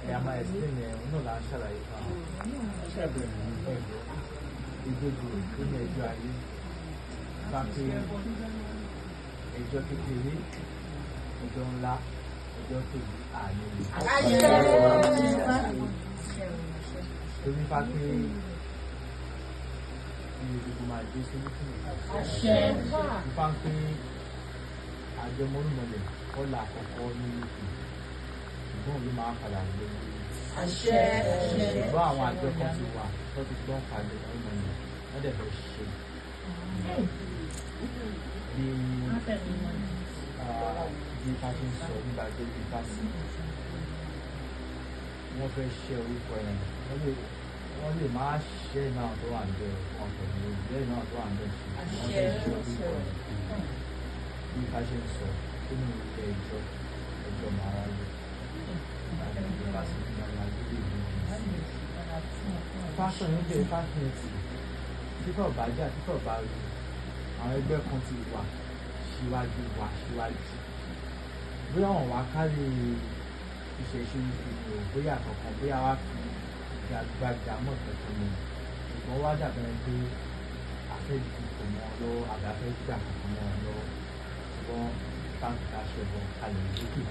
ẹ máa explain ẹ òun náà là ń ṣàlàyé fún àwọn ṣàbẹ̀wò ní ìgbòho tó ní ẹjọ́ ayé bá pé ẹjọ́ kékeré ẹjọ́ ńlá ẹjọ́ tóbi àní torí bá pé ilé gbogbo máa dé sórí fún mi bá pé àjọmọ́lùmọ́lẹ̀ kọ́là àkọ́kọ́ ní ìlú ṣùgbọ́n ló máa padà gbé ṣùgbọ́n àwọn àjọ kan ti wà tó ti gbọ́n pàdé ọmọnìyàn wọ́n dẹ̀ fẹ́ ṣe bí ká ṣe ń sọ nígbà tó bí ká sí wọ́n fẹ́ ṣe orúkọ ẹ̀ wọ́n lè máa ṣe náà tó wà ń bẹ wọn pẹ̀lú ìgbẹ́ náà tó wà ń bẹ wọ́n fẹ́ ṣe orúkọ ẹ̀ bí ká ṣe ń sọ tó ní ilé ẹjọ́ màá lò fásitì ní bẹ́ẹ̀ fásitì títọ̀ bá jà títọ̀ bá rí àwọn ẹgbẹ́ kan ti wà síwájú bóyá wọn wá kárí ìṣẹ̀ṣe ìfìdí bóyá kankan bóyá wá fi ìgbàgbàjà mọ̀ kankan ni ṣùgbọ́n wá dàbẹ̀ pé afẹ́jù kò mọ́ ọ lọ́wọ́ àbí afẹ́jù àkọ́kọ́ mọ́ ọ lọ́wọ́ ṣùgbọ́n báńkì ká ṣẹ̀bọ̀ kalẹ̀ lókè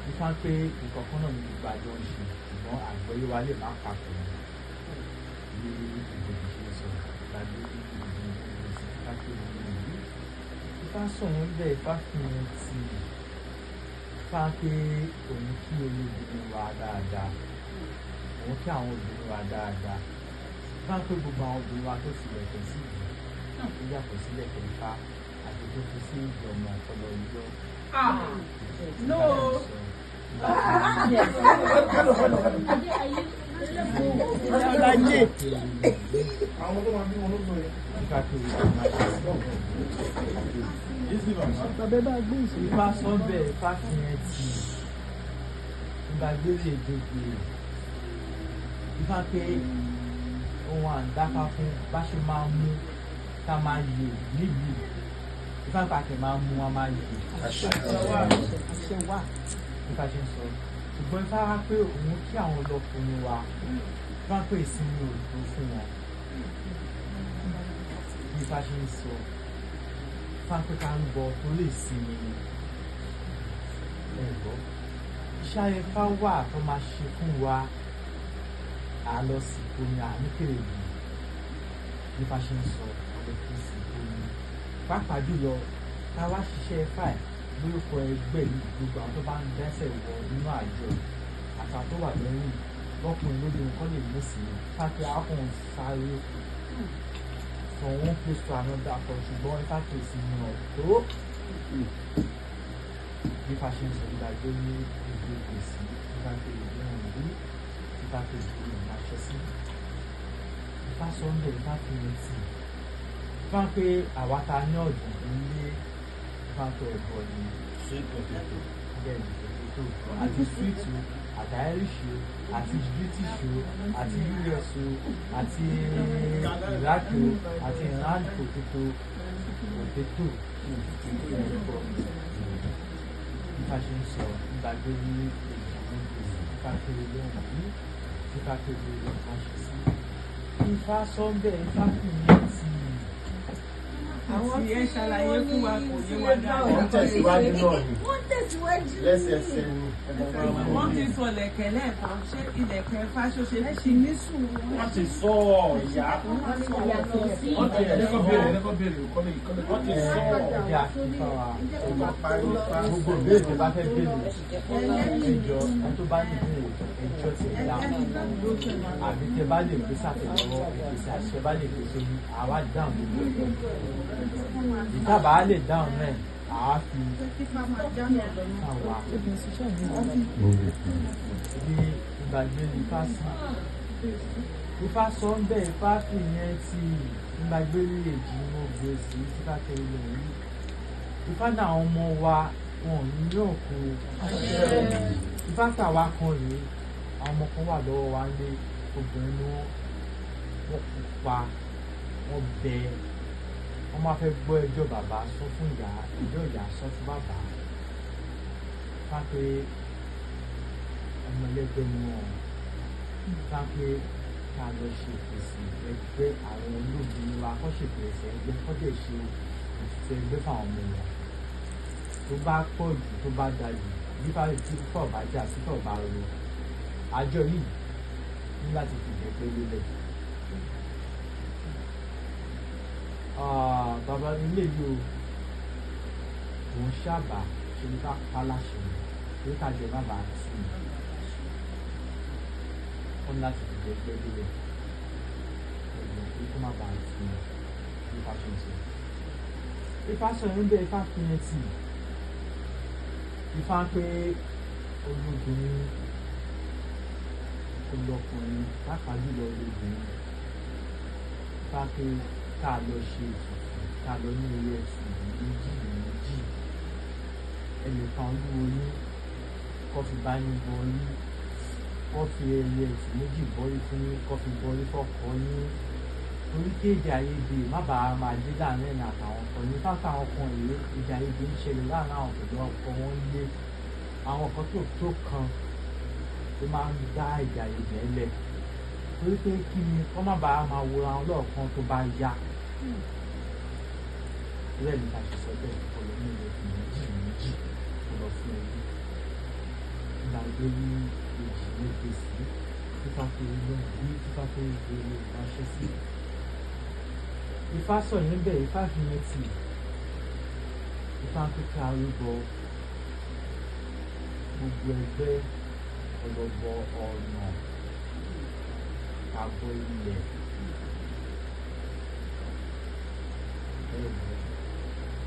nípa pé ìkọ̀kan náà ní gbogbo àjọ ń ṣe ṣùgbọ́n àgbọ́yé wa lè má papọ̀ ní ìgbòho ṣe sọ ìgbàgbé ìgbòho káàkiri ìlú Ifá sọ̀rọ̀ bẹ́ẹ̀ Ifá fi hàn tí Ifá pé òun kí olóbìnrin wa dáadáa òun kí àwọn obìnrin wa dáadáa Ifá pé gbogbo àwọn obìnrin wa tó ti lẹ̀kẹ̀ sí ìlú náà tó yàtọ̀ sí lẹ̀kẹ̀ Ifá àti tó fi sí ìjọba ọpọlọ ìjọ. No. Ifá sọ́bẹ̀ Ifá fi hàn tí ìgbàgbé lè gbogbo Ifá pé ohun àǹdáfá fún bá ṣe máa mú ká máa yè níbi Ifá pàtẹ máa mú wa máa yè àṣẹ wà Ifá ṣe ń sọ ṣùgbọ́n Ifá wá pé òun kí àwọn ọlọ́kùnrin wa Ifá pé ìsinmi òjò fún wọn bí Ifá ṣe ń sọ Ifá pé ká ń bọ tó lè sinmi ẹ̀gbọ́ iṣẹ́ Ifá wà tó máa ṣe fún wa àlọ́ sí omi àníkèrè yìí bí Ifá ṣe ń sọ ọ̀dọ̀ kìí sí omi pàápàá jùlọ ká wá ṣiṣẹ́ Ifá ẹ̀ lórúkọ ẹgbẹ́ yìí gbogbo àwọn tó bá ń dẹ́sẹ̀ wọ inú àjọ àtàwọn tó wà lẹ́yìn lọ́kùnrin lóde nǹkan lè mú sí i káàkiri àwọn sáré from one place to another for ṣùgbọ́n Ifá kèsì ní ọ̀tọ̀ bí Ifá ṣe ń sọ ìdájọ́ ní ìlú ìgbésí Ifá kèsì ní ọ̀rùn Ifá kèsì ní ìmáṣẹ́ sí Ifá sọ́ndẹ̀ Ifá kèsì Ifá pé àwa ta ní ọ̀dùn nílé Ifá tó ẹ̀bọ ni bẹ́ẹ̀ ni ètò àti sweet o àti Irish o àti British o àti US o àti Iraq o àti Iran potato ẹ̀bọ Ifá ṣe ń sọ ìgbàgbé ní Ifá tó lé lóhùn Ifá tó lé lóhùn ṣe sí Ifá sọ́ńbẹ̀ Ifá kì í ti àwọn tí ẹ ṣàlàyé fún wa kò yé wa dáadáa. Wọ́n tẹ̀síwájú náà ni. Wọ́n tẹ̀síwájú. Lẹ́sẹẹsẹ ni. Wọ́n ti sọ lẹ̀kẹ̀ lẹ́ẹ̀kan ṣé ilẹ̀kẹ̀ fáṣọṣe ti ní sùn. Wọ́n ti sọ ìyá. Wọ́n ti ẹ̀ẹ́dẹ́kọ̀ béèrè ìkọ́lé. Wọ́n ti sọ ìyá Ifá wa gbogbo ìbéèrè bá fẹ́ béèrè ẹjọ́ tó bá ní béèrè ẹjọ́ ti dá àbí tẹ bá lè gbé sàtẹ̀lọ́wọ́ ìgbésí àṣẹ bá lè gbé sórí àwa dáhùn gbogbo ìtàbà lè dáhùn náà àá fi àwa bí ìgbàgbé Ifá sí Ifá sọ ń bẹ Ifá fi yẹn ti ìgbàgbé Èjì Ogbè sí Ifá kẹrin lẹ́yìn Ifá náà àwọn ọmọ wa wọn ní yóò kó Ifá tàwa kan rèé àwọn ọmọ kan wà lọ́wọ́ wa lé obìnrin ni wọ́n pupa wọ́n bẹ wọ́n máa fẹ́ gbọ́ ẹjọ́ bàbá sọ fún ìyá ẹjọ́ ìyá sọ fún bàbá Ifá pé ọmọ ẹlẹ́gbẹ́ ni wọ́n. Ifá pé ká lọ ṣe ìpèsè ẹgbẹ́ àwọn olóògbé wa kọ́ ṣe ìpèsè ẹgbẹ́ kọ́ dẹ̀ ṣe ìpèsè ẹgbẹ́ fáwọn ọmọ wọn. Tó bá pọ̀ jù tó bá da jù nípa tí fọ̀ bá jà tí fọ̀ bá ro àjọ yìí ní láti fi ìgbẹ́pẹ́ lélẹ̀. Bàbá ilé yìí o òun ṣàbà ṣe ní ká pálásì ní ká jẹ má bàa tì í wọ́n ní láti fi ìgbẹ́pẹ́ lélẹ̀ ẹ̀gbọ́n pé kó má bàa tì í nípa ṣe ń ṣe. Ifá sọ̀rọ̀ ń bẹ Ifá fi yẹn tì í. Ifá pé olóbìnrin olọkùnrin pàápàá jùlọ olóbìnrin. Ifá pé ká lọ ṣe ètùtù ká lọ ní orí ẹ̀sùn méjì ẹnìkan olúwo ní kọ́ fi bá yín bọ yín kọ́ fi ẹyẹ ẹ̀sùn méjì bọ́rí fún yín kọ́ fi bọ́rí fọ́kọ́ yín torí pé èdè àìyedè má bàa máa dé láàrin ẹ̀nà àtàwọn kan ní fáfá àwọn kan èyí èdè àìyedè ń ṣẹlẹ̀ láàrin àwọn pẹ̀lú ọkọ wọn lé àwọn kan tó kan tó máa ń dá èdè àìyedè ẹlẹ̀ torí pé kí ni kọ́ má bàa máa wo àwọn lọ́ọ̀kan tó bá yá rẹ̀ ní ká ṣe sọ bẹ́ẹ̀ ọ̀rọ̀ ní ilẹ̀ méjì tó lọ fún ẹbí nígbà tó ní èjì méje sí Ifá tó lọ bí Ifá tó gbé lè ránṣẹ́ sí. Ifá sọ̀rọ̀ níbẹ̀ Ifá fi yẹn tì Ifá tó ká arúgbó gbogbo ẹgbẹ́ ọlọ́gbọ́ ọ̀nà àbọ̀ ilẹ̀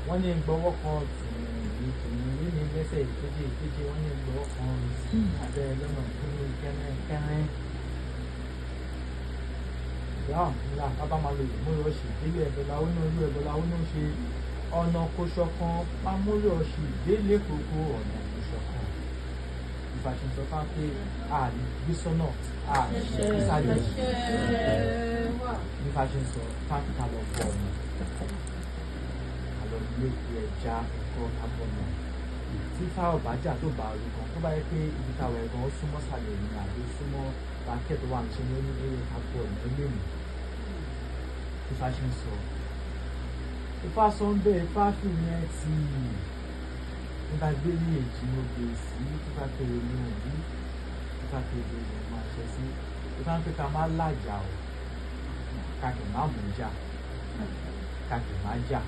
wọ́n ní gbọ́wọ́ kan tìǹbù ní lẹ́sẹ̀ ìkéje wọ́n ní gbọ́wọ́ kan sí abẹ́ lọ́nà tó ní kẹ́rẹ́ ìdáhùn ńlá bábá máa lo ìmúlò ọ̀sì délé ẹ̀bọ̀là ó ní olú ẹ̀bọ̀là ó ní ṣe ọ̀nà kóṣọ kan mámúlò ọ̀sì délé kókó ọ̀nà kóṣọ kan ìfàṣìṣọ fá pé àgbésọ́nà àgbésálẹ̀ ìfàṣìṣọ fáńkà lọ fọ ọ̀nà àlọ́ ilé ìwé ẹja ẹ̀kọ́ abọ́nà tí fáwọn bàjá tó bá rí kan tó bá yẹ pé ibi táwọn ẹ̀gbọ́n ó súnmọ́ sàlẹ̀ ní àbí súnmọ́ bákẹ́ tó wà ní ṣe ní onílé àpò ọ̀nà lèmi Ifá ṣe ń sọ. Ifá sọ ń bẹ́ẹ̀ Ifá fi yẹn ti nígbà gbé ní Èjì Ogbè sí Ifá kéré ní òbí Ifá kéré ní máa ṣe sí Ifá ń pé ká má lájà o ká kì má mú jà ká kì má jà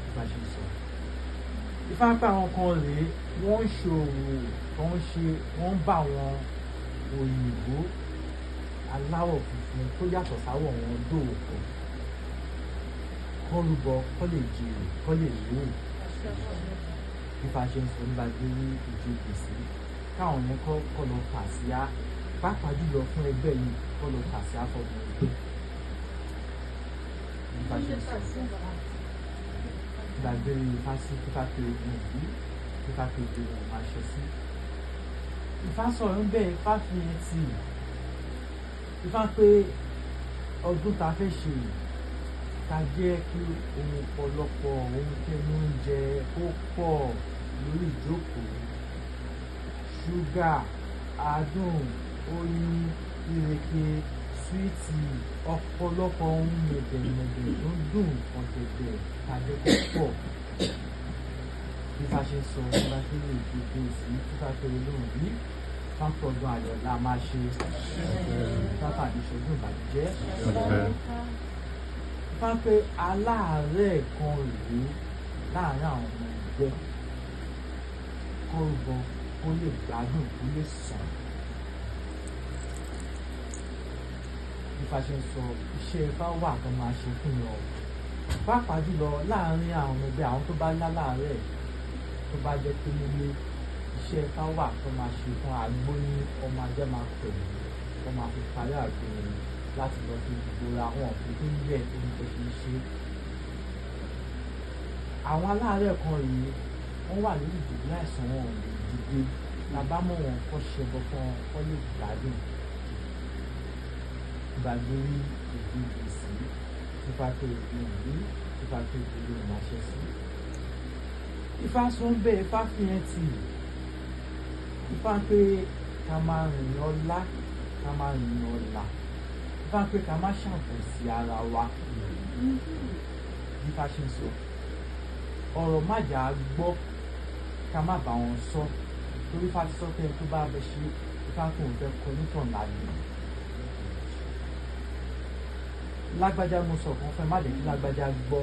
Ifá ṣe ń sọ. Ifá ń pé àwọn kan rèé wọ́n ń ṣòwò wọ́n ń bá àwọn òyìnbó aláwọ̀ funfun tó yàtọ̀ sáwọ̀ wọn dòwò pọ̀ kọ́ rúbọ kọ́ lè jèrè kọ́ lè lówó Ifá ṣe ń sọ nígbà gbé ní Èjì Ogbè sí káwọn yẹn kọ́ lọ tà sí á pàápàá jùlọ fún ẹgbẹ́ yìí kọ́ lọ tà sí á fọ́ọ̀mù ẹgbẹ́ Ifá ṣe ń sọ gbàgbé Ifá sí Ifá pé ogun òbí Ifá pé ogun òun máa ṣe sí. Ifá sọ̀rọ̀ ń bẹ́ẹ̀ Ifá fi yẹn tì Ifá pé ọdún ta fẹ́ ṣe ká jẹ́ kí ohun ọ̀pọ̀lọpọ̀ ohun tẹnu oúnjẹ ó pọ̀ lórí ìjókòó ṣúgà adùn oyin ìrèké súwìtì ọ̀pọ̀lọpọ̀ ohun mẹ̀dẹ̀mẹ̀dẹ̀ tó ń dùn ọ̀gẹ̀dẹ̀ tàbí kó pọ̀ Ifá ṣe sọ nígbà tí lè gbogbo sí Ifá péré lóhùn bí pápọ̀ ọdún ayọ̀ la máa ṣe pápá ìṣẹ́gun ìbàjẹ́ Ifá pé aláàárẹ̀ kan rèé láàárín àwọn ọmọ ẹgbẹ́ kó rúbọ kó lè gbádùn kó lè sàn. Ifá ṣe ń sọ iṣẹ́ Ifá wà tó máa ṣe fún yàn pàápàá jùlọ láàárín àwọn ọmọ ẹgbẹ́ àwọn tó bá láàárẹ̀ tó bá jẹ́ pé nílé iṣẹ́ Ifá wà tó máa ṣe fún àgbo ní ọmọ ajá máa pẹ̀lú wọ́n máa fi parí àgbo láti lọ sí ìgboro àwọn ọ̀pọ̀ tó ń yẹ ẹni tó ṣe ń ṣe. Àwọn aláàárẹ̀ kan yìí wọ́n wà lórí ìdìbò àìsàn wọn ò lè dìde lábámọ̀ wọn kọ́ ṣẹbọ fún wọn kọ́ lè gbádùn gbàgbé rí Èjì Ogbè sí Ifá tó ìlú ìlú Ifá tó ìlú ìmáṣẹ sí. Ifá sọ ń bẹ́ẹ̀ Ifá fi yẹn tì Ifá pé ká máa rìn ọlá ká máa rìn ọlà Ifá pé ká má ṣàbòsí ara wa Ifá ṣe ń sọ ọ̀rọ̀ má jà á gbọ́ ká má bá wọn sọ torí Ifá ti sọ pé tó bá bẹ ṣe Ifá kò ń fẹ́ kọ nítàn láàyè lágbájá mo sọ kan fún ẹ má lè kí lágbájá gbọ́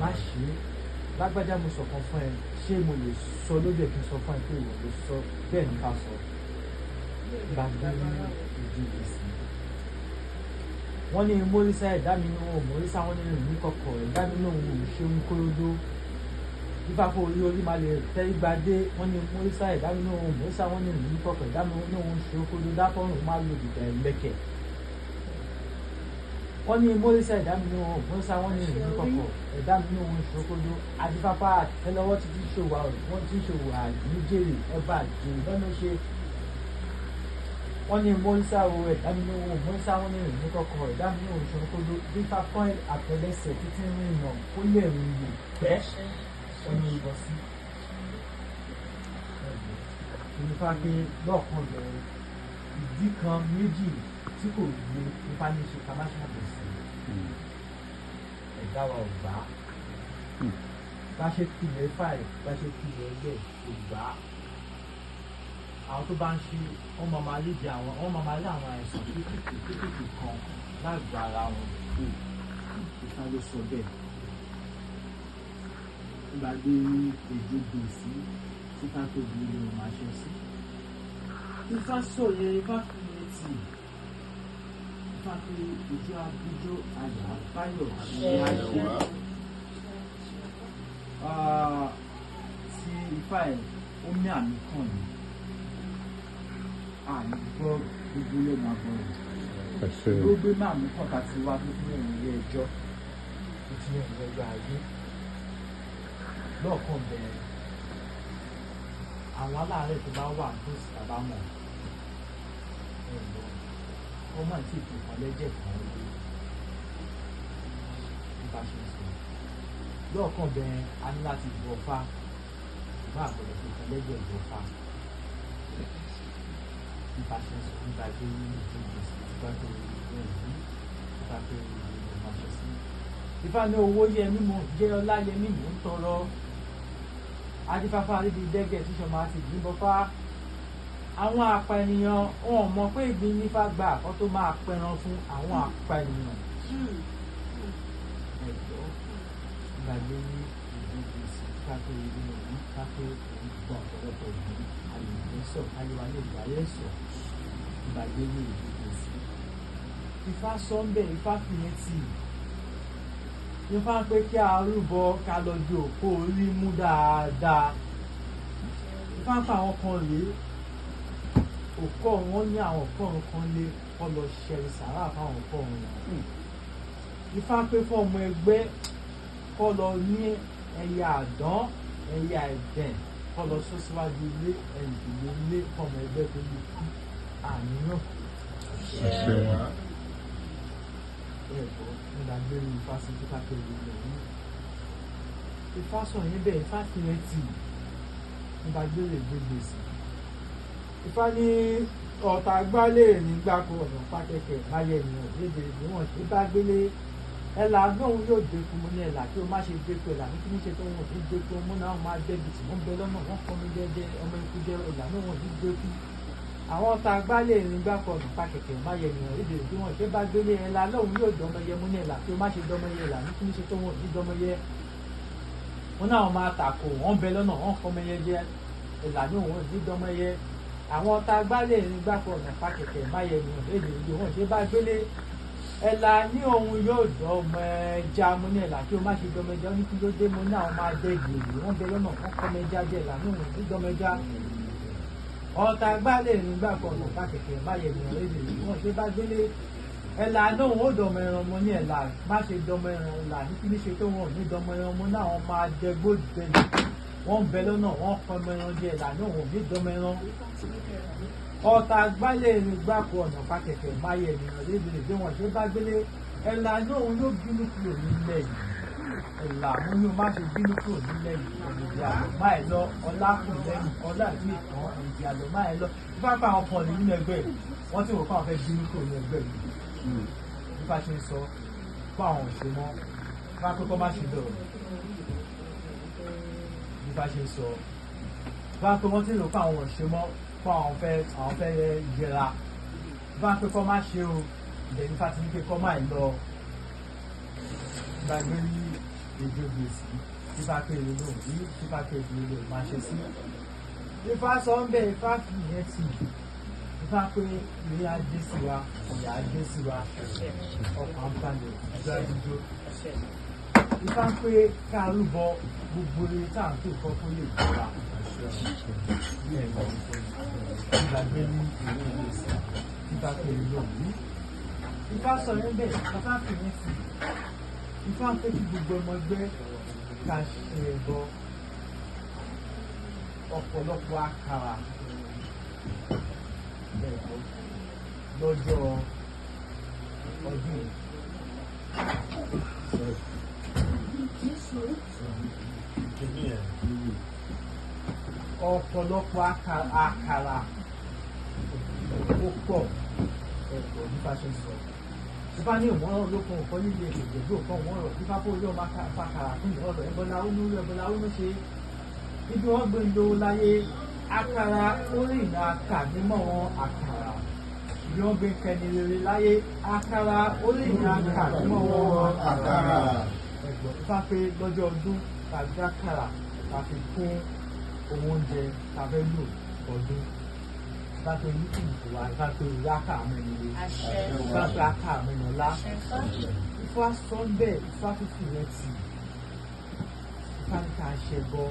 má ṣe é lágbájá mo sọ kan fún ẹ ṣé mo lè sọ lójú ẹ kí n sọ fún ẹ pé ìwọ ló sọ bẹ́ẹ̀ ni ká sọ gbàgbé ní ojú ìgbésí wọ́n ní mórísà ẹ̀dá mi ní ohun mórísà wọ́n ní ìrìn ní kọ̀kọ̀ ẹ̀dá mi ní ohun ṣe ń kóródó ìfàkó orí máa lè tẹ́ ìgbàdé wọ́n ní mórísà ẹ̀dá mi ní ohun mórísà wọ́n ní ìrìn ní kọ̀kọ̀ ẹ̀dá mi ní ohun ṣe ń kóródó dáfọ́rùn máa lo ìgbà ẹ̀lẹ́kẹ̀ wọ́n ní mórísà ẹ̀dá mi ní ohun mórísà wọ́n ní ìrìn ní kọ̀kọ̀ ẹ̀dá mi ní ohun ṣe ń kóródó adífáfá àtẹ́lẹwọ́ ti fi ṣòwò wọ́n ti ṣòwò àdíjèrè ẹ̀bà àjèrè lọ́nà ṣe wọ́n ní mórísà wo ẹ̀dá mi ní ohun mórísà wọ́n ní ìrìn ní kọ̀kọ̀ ẹ̀dá mi ní ohun ṣe ń kóródó dífá fún àtẹ́lẹsẹ̀ títí rìn nà kó lè rìn lò pẹ́ wọ́n ní ìbọn sí nípa pé lọ́ọ̀kan bẹ̀rẹ̀ ìdí kan méjì tí kò gbé nípa ní ṣe ká má ṣàbẹ̀sí ẹ̀dá wa ò gbà á bá ṣe pilẹ̀ fáì bá ṣe pilẹ̀ ẹgbẹ́ ò gbà á àwọn tó bá ń ṣe wọ́n máa rí àwọn àìsàn kéékèèké kan lágbo ara wọn Ifá ló sọ bẹ́ẹ̀ gbàgbé Èjì Ogbè sí Ifá tó bí ilé wọn máa ṣe sí Ifá sòye Ifá fi etí Ifá fi ìjọ abújó àyà báyọ̀ ṣe àṣẹ tí Ifá ẹ̀ ó ní àmì kan ní àmì gbọ́ gbogbo lẹ́nu àbọ̀ rẹ̀ ló gbé máàmù kan ká ti wá tó fi hàn ilé ẹjọ́ tó fi hàn Ẹgbẹ Ayé lọ́ọ̀kan bẹ̀rẹ̀ àwọn aláàárẹ̀ tó bá wà tó sì bàbá mọ̀ ọmọ àti ìfìkan lẹ́jẹ̀ kan lé nípa ṣe sọ lọ́ọ̀kan bẹ̀rẹ̀ a ní láti bọ̀ fá bá àgbọ̀dọ̀ ìfìkan lẹ́jẹ̀ ìbọ̀ fá nípa ṣe sọ nípa pé ní ìdíje sí nípa pé ìwé ìlú nípa pé ìwé ìmọ̀ṣẹ́ sí Ifá ní owó yẹ mímú jẹ́ ọlá yẹ mímú ń tọrọ adífáfá ríbi dẹ́gẹ̀ tíṣọ máa ti gbìbọn fá àwọn àpá ènìyàn wọn mọ̀ pé ìgbín nífà gbà kọ́ tó máa pẹran fún àwọn àpá ènìyàn ẹ̀jọ́ gbàgbé ní ìdíje sí kápẹ́ ìlú òní kápẹ́ òǹgbọ̀n ọ̀pọ̀lọpọ̀ ìlú àyèmọ̀sọ̀ ayéwálé ìgbàlẹ́sọ̀ gbàgbé ní ìdíje sí Ifá sọ́ńbẹ̀ Ifá fìyẹn tì Ifá pé kí a rúbọ ká lọ ju òpó orí mú dáadáa Ifá pa àwọn kan rèé òkọ wọn ní àwọn ọ̀pọ̀run kan lé kọ́ lọ ṣẹ̀rì sàrà fáwọn ọ̀pọ̀run wọn Ifá pé fún ọmọ ẹgbẹ́ kọ́ lọ ní ẹ̀yà àdán ẹ̀yà ẹ̀dẹ̀ kọ́ lọ sọ síwájú ilé ẹ̀yìnkùlé ilé fọmọ ẹgbẹ́ tó lè kú àníyàn ẹ̀bọ̀ nígbàgbére Ifá sí Ifá pé ìlú yìí Ifá sọ̀rọ̀ yín bẹ́ẹ̀ Ifá fi rẹ̀ tì nígbàgbére gbégbé sí Ifá ní ọ̀tá gbálẹ̀ nígbàkú ọ̀nà pákẹ́kẹ́ láyé ènìyàn lédè ìwọ̀n ṣe bá gbélé ẹ̀là gbóhùn yóò dékun mú ní ẹ̀là kí o má ṣe dékun ẹ̀là ní kí ní ṣe tó wọn ní dékun mú náà máa débi tí wọ́n bẹ lọ́nà wọ́n kọ́ mi jẹ́jẹ́ ọmọ ikú jẹ́ ẹ̀là náà wọ́n ní dékun àwọn ọ̀tá gbálẹ̀ nígbàkú ọ̀nà pákẹ́kẹ́ láyé ènìyàn lédè ìwọ̀n ṣe bá gbélé ẹ̀là lóhùn yóò dọ́mọyẹ mú ní ẹ̀là kí o má ṣe dọ́mọyẹ ẹ̀là ní kí ní ṣe tó wọn ní dọ́mọyẹ wọn náà máa tàkò wọ́n bẹ lọ́nà wọ́n kọ́ mi jẹ́jẹ́ ẹ̀là náà wọ́n ní dọ́mọyẹ àwọn ọ̀tá gbálẹ̀ nígbàkọ̀ nípa kẹ̀kẹ́ máyẹ̀ ní èdè ìdí wọn ṣe bá gbélé ẹ̀là ní ohun yóò dọ́mọ ẹja mo ní ẹ̀là kí o má ṣe dọ́mọ ẹja ó ní kí ló dé mo ní àwọn máa dẹ́ gbèrè wọ́n bẹ lọ́nà wọ́n kọ́ mẹja jẹ́ ẹ̀là ní ohun ní dọ́mọ ẹja ọ̀tá gbálẹ̀ nígbàkọ̀ nípa kẹ̀kẹ́ máyẹ̀ ní èdè ìdí wọn ṣe bá gbélé ẹ̀là ní ohun ó dọ́mọ ẹran mo ní ẹ̀là má ṣe dọ́mọ ẹran ẹ̀là ní kí ní ṣe tó wọn ní dọ́mọ ẹran mo ní àwọn máa dẹ gbòdì wọ́n bẹ lọ́nà wọ́n kọ́ ẹran jẹ ẹ̀là ní ohun ní dọ́mọ ẹran ọ̀tá gbálẹ̀ nígbàkú ọ̀nà pákẹ́kẹ́ máyẹ̀ ènìyàn lédèrè bí wọ́n ṣe bá gbélé ẹ̀là náà ló bínú kúrò nílẹ̀ yìí ẹ̀là mo ní o má ṣe bínú kúrò nílẹ̀ ìdí àlọ́ máa ẹ̀ lọ ọlá kù lẹ́yìn ọlá ìlú ìtàn ìdí àlọ́ máa ẹ̀ lọ bá bá àwọn kan lè nínú ẹgbẹ́ wọ́n ti wò fún àwọn fẹ́ bínú kúrò ní ẹgbẹ́ yìí bí bá ṣe ń sọ fún àwọn òṣèmọ́ bá pẹ́kọ́ má ṣe bẹ̀rù bí bá ṣe ń sọ bá pẹ́ wọ́n ti lò fún àwọn òṣèmọ́ fún àwọn fẹ́ yẹra bá pẹ́kọ́ má ṣe o ìdẹ̀ nípa ti ní pé kọ́ máa lọ gbàgbé ní Èjì Ogbè sí Ifá pé èrè lòun rí Ifá pé èrè lòun máa ṣe sí. Ifá sọ ń bẹ Ifá fi ìyẹn tì Ifá pé ìrìn ajé sí wa ọ̀yà ajé sí wa ọkàn balẹ̀ ìjọ àdúgbò. Ifá pé ká rúbọ gbogbo eré tá à ń pè kọ́ fún lè jọra. Gbàgbé ní Èjì Ogbè sí Ifá pé èrè lòun rí. Ifá sọ yẹn bẹ́ẹ̀ Ifá fi yẹn tì. Ifá pé kí gbogbo ọmọ ẹgbẹ́ ká ṣe ẹbọ ọ̀pọ̀lọpọ̀ àkàrà lọ́jọ́ ọdún ọ̀pọ̀lọpọ̀ àkàrà ó pọ̀ ẹ̀kọ́ nípa ṣe sọ. Ifá ní ìmọ̀ràn olókun ọ̀kọ́ nílé ìgbègbè ọ̀kan wọ́ọ̀rọ̀ Ifá kó orí ọmọ afákàrà fún ìrọ̀lọ́ ẹ̀bọ̀lá onú ṣe ibi wọ́n gbé ń lo láyé àkàrà orí ìlà àkà mímọ́ wọn àkàrà ibi wọ́n gbé ń kẹni rere láyé àkàrà orí ìlà àkà mímọ́ wọn àkàrà ẹ̀gbọ́n Ifá pé lọ́jọ́ ọdún tàbí àkàrà tàbí fún owó oúnjẹ tàbí lò ọdún. Ìfáàpé yíkùnkù wa ìfáàpé ìyáka àmẹ́nilé ìfáàpé aka àmẹ́nilá Ifá sọ bẹ́ẹ̀ Ifá fífi rẹ̀ tì Ifá ní ká ṣe gbọ́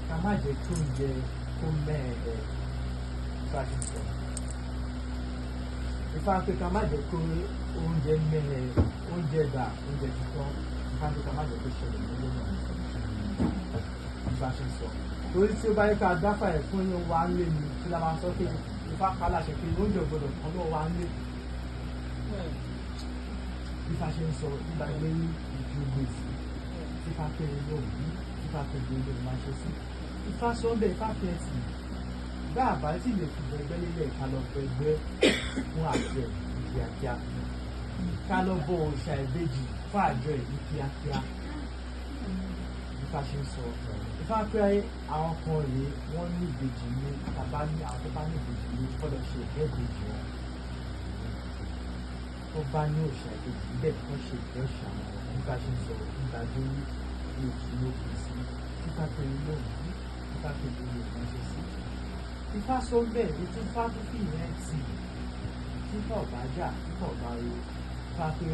ká má jẹ́ kí oúnjẹ kó mẹ́ẹ̀ẹ́ Ifá ti sọ Ifá pé ká má jẹ́ kí oúnjẹ mẹ́ẹ̀ẹ́ oúnjẹ gbà oúnjẹ títọ́ Ifá pé ká má jẹ́ kó ṣẹlẹ̀ nílé náà Ifá ti sọ. Torí tí ó bá yẹ ká dáfà ẹ̀ fún yóò wá ń lé mi tí la máa sọ pé Ifá kálá ṣe pé oúnjẹ gbọdọ̀ kan ló wá ń lé. Ifá ṣe ń sọ nígbà ilé ní Èjì Ogbè sí Ifá péré lóòrùn Ifá péré lóòrùn máa ṣe sí. Ifá sọ bẹ́ẹ̀ Ifá pẹ́ sí bá àbá tí lè fi gbẹgbẹ́ lélẹ̀ ká lọ gbẹgbẹ́ fún àjọ ẹ̀ ní kíákíá ká lọ bọ òòṣà ìbejì fún àjọ ẹ̀ ní kíákíá. Ifá ṣe ń sọ Ifá pé àwọn kan rèé wọ́n ní ìbejì ní tàbá ní àwọn tó bá ní ìbejì ní kọ́lọ̀ ṣe ìfẹ́ ìbejì wọn tó bá ní òòṣà ìbejì bẹ́ẹ̀ tó ṣe ìfẹ́ òòṣà wọn Ifá ṣe ń sọ nígbà tó ní Èjì Ogbè sí Ifá pé lóòrùn Ifá pé lóòrùn máa ṣe sí. Ifá sọ bẹ́ẹ̀ ní tí Ifá tó fi ìyẹn tì Ifá ọ̀bá jà Ifá ọ̀bá ro Ifá pé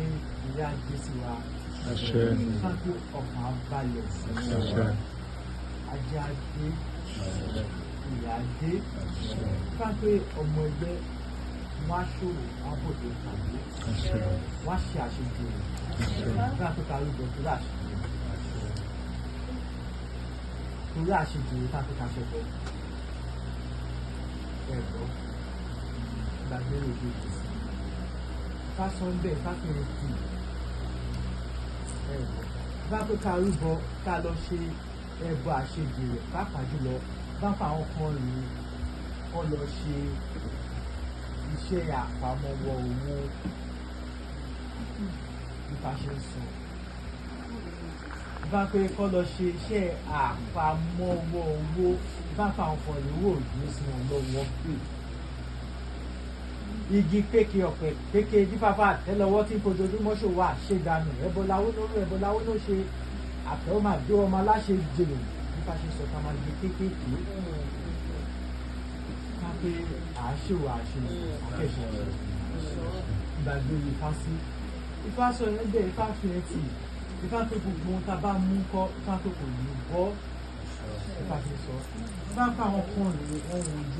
ìyá gbé sí wa Ifá pé ọkàn balẹ̀ sí wa ajá dé ìyá dé Ifá pé ọmọ ẹgbẹ́ wọ́n á ṣòro wọ́n á bòde ìpàdé wọ́n á ṣe àṣejù rẹ̀ Ifá pé ká rúbọ torí àṣejù rẹ̀ Ifá pé ká ṣẹbọ ẹ̀rọ gbàgbé Èjì Ogbè sí Ifá sọ ń bẹ́ẹ̀ Ifá pé rẹ̀ kì í ẹ̀rọ Ifá pé ká rúbọ ká lọ ṣe ẹbọ àṣejù rẹ̀ pàápàá jùlọ bá fà àwọn kan rèé kọ́ lọ ṣe iṣẹ́ àpamọ́wọ́ owó Ifá ṣe ń sọ Ifá pé kọ́ lọ ṣe iṣẹ́ àpamọ́wọ́ owó bá fà àwọn kan rèé wò ní sí wọn lọ́wọ́ pé igi péke ọ̀pẹ péke dífáfá àtẹ́lẹwọ́ tí fojoojúmọ́ ṣòwò àṣedànù ẹbọláwó ló ṣe àtẹ̀wọ́ máa gbé ọmọ aláṣẹ jèrè Ifá ṣe sọ ká máa gbé kéékèèké ká pé àáṣèwò àkẹ́ṣẹ́ ìgbàgbé Ifá sí Ifá sọ yẹn bẹ́ẹ̀ Ifá fi ẹ tì Ifá pé gbogbo ohun tá a bá mú kọ́ Ifá pé kò ní bọ́ Ifá ṣe sọ Ifá pé àwọn kan rèé wọ́n ń ojú